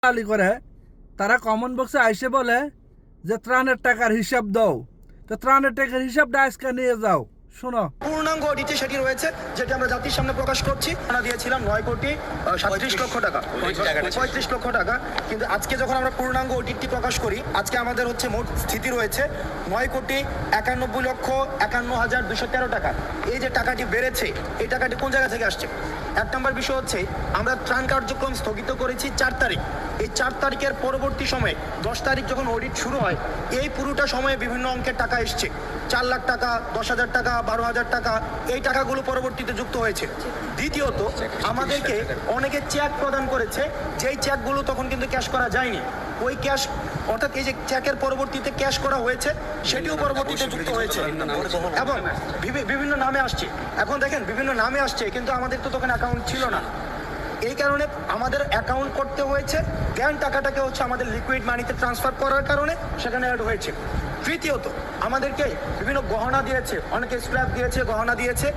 দালালি করে তারা কমন বক্সে আইসে বলে যে ত্রাণের টাকার হিসাব দাও। তো ত্রাণের টাকার হিসাবটা আজকে নিয়ে যাও, শোনো। পূর্ণাঙ্গ অডিটে সেটি রয়েছে, যেটি আমরা জাতির সামনে প্রকাশ করছি। আমরা দিয়েছিলাম 9,37,00,000 টাকা, 35 লক্ষ টাকা। কিন্তু আজকে যখন আমরা পূর্ণাঙ্গ অডিটটি প্রকাশ করি, আজকে আমাদের হচ্ছে মোট স্থিতি রয়েছে 9,91,51,213 টাকা। এই যে টাকাটি বেড়েছে, এই টাকাটি কোন জায়গা থেকে আসছে? এক নম্বর বিষয় হচ্ছে আমরা ত্রাণ কার্যক্রম স্থগিত করেছি 4 তারিখ। এই 4 তারিখের পরবর্তী সময়ে 10 তারিখ যখন অডিট শুরু হয়, এই পুরোটা সময়ে বিভিন্ন অঙ্কের টাকা এসছে। 4 লাখ টাকা, 10,000 টাকা, 12,000 টাকা, এই টাকাগুলো পরবর্তীতে যুক্ত হয়েছে। দ্বিতীয়ত, আমাদেরকে অনেকে চেক প্রদান করেছে, যেই চেকগুলো তখন কিন্তু ক্যাশ করা যায়নি। ওই ক্যাশ, অর্থাৎ এই যে চেকের পরবর্তীতে ক্যাশ করা হয়েছে, সেটিও পরবর্তীতে যুক্ত হয়েছে এবং বিভিন্ন নামে আসছে। এখন দেখেন, বিভিন্ন নামে আসছে, কিন্তু আমাদের তো তখন অ্যাকাউন্ট ছিল না। এই কারণে আমাদের অ্যাকাউন্ট করতে হয়েছে, দেন টাকাটাকে হচ্ছে আমাদের লিকুইড মানিতে ট্রান্সফার করার কারণে সেখানে অ্যাড হয়েছে। তৃতীয়ত, আমাদেরকে বিভিন্ন গহনা দিয়েছে, অনেকে স্ক্র্যাপ দিয়েছে, গহনা দিয়েছে।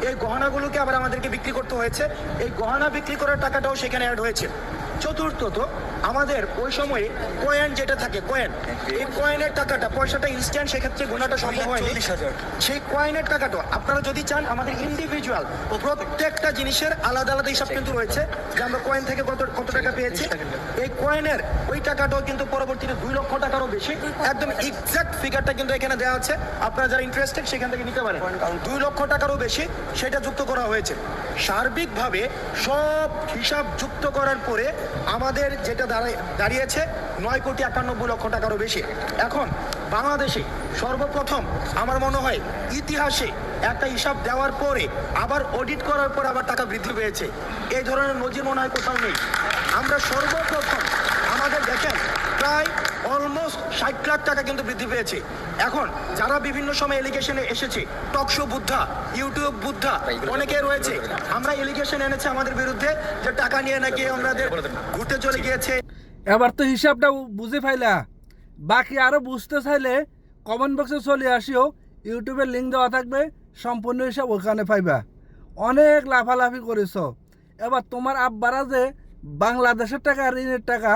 এই গহনাগুলোকে আবার আমাদেরকে বিক্রি করতে হয়েছে, এই গহনা বিক্রি করার টাকাটাও সেখানে অ্যাড হয়েছে। চতুর্থত, আমাদের ওই সময়ে কয়েন যেটা থাকে, কয়েন, এই কয়েনের টাকাটা, পয়সাটা ইনস্ট্যান্ট, সেক্ষেত্রে গোনাটা সম্ভব হয়নি। সেই কয়েনের টাকাটা আপনারা যদি চান, আমাদের ইন্ডিভিজুয়াল প্রত্যেকটা জিনিসের আলাদা আলাদা হিসাব কিন্তু রয়েছে, যে আমরা কয়েন থেকে কত টাকা পেয়েছি। এই কয়েনের ওই টাকাটাও কিন্তু পরবর্তীতে 2 লক্ষ টাকারও বেশি। একদম এক্সাক্ট ফিগারটা কিন্তু এখানে দেওয়া আছে, আপনারা যারা ইন্টারেস্টেড সেখান থেকে নিতে পারেন। 2 লক্ষ টাকারও বেশি সেটা যুক্ত করা হয়েছে। সার্বিকভাবে সব হিসাব যুক্ত করার পরে আমাদের যেটা দাঁড়িয়েছে 9,91,00,000 টাকারও বেশি। এখন বাংলাদেশে সর্বপ্রথম আমার মনে হয় ইতিহাসে একটা হিসাব দেওয়ার পরে আবার অডিট করার পর আবার টাকা বৃদ্ধি পেয়েছে, এই ধরনের নজির মনে হয় কোথাও নেই। আমরা সর্বপ্রথম আমাদের দেখেন প্রায় অলমোস্ট 60 লাখ টাকা কিন্তু বৃদ্ধি পেয়েছে। এখন যারা বিভিন্ন সময় এলিগেশনে এসেছে, টকশো বুদ্ধা, ইউটিউব বুদ্ধা, অনেকে রয়েছে, আমরা এলিগেশন এনেছে আমাদের বিরুদ্ধে যে টাকা নিয়ে নাকি আমাদের ঘুরতে চলে গিয়েছে। এবার তো হিসাবটা বুঝে ফাইলা, বাকি আরও বুঝতে চাইলে কমেন্ট বক্সে চলে আসিও, ইউটিউবের লিঙ্ক দেওয়া থাকবে, সম্পূর্ণ হিসাব ওখানে পাইবা। অনেক লাফালাফি করেছ। এবার তোমার আব্বারা যে বাংলাদেশের টাকা, ঋণের টাকা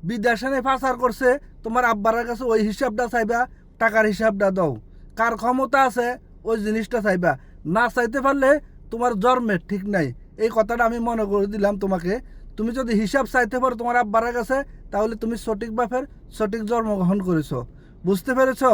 বিদেশে পাচার করছে, তোমার আব্বারের কাছে ওই হিসাবটা চাইবা, টাকার হিসাবটা দাও। কার ক্ষমতা আছে ওই জিনিসটা চাইবা, না চাইতে পারলে তোমার জন্মের ঠিক নাই। এই কথাটা আমি মনে করে দিলাম তোমাকে। তুমি যদি হিসাব চাইতে পারো তোমার আব্বারের কাছে, তাহলে তুমি সঠিক বাপের সঠিক জন্মগ্রহণ করেছো। বুঝতে পেরেছো?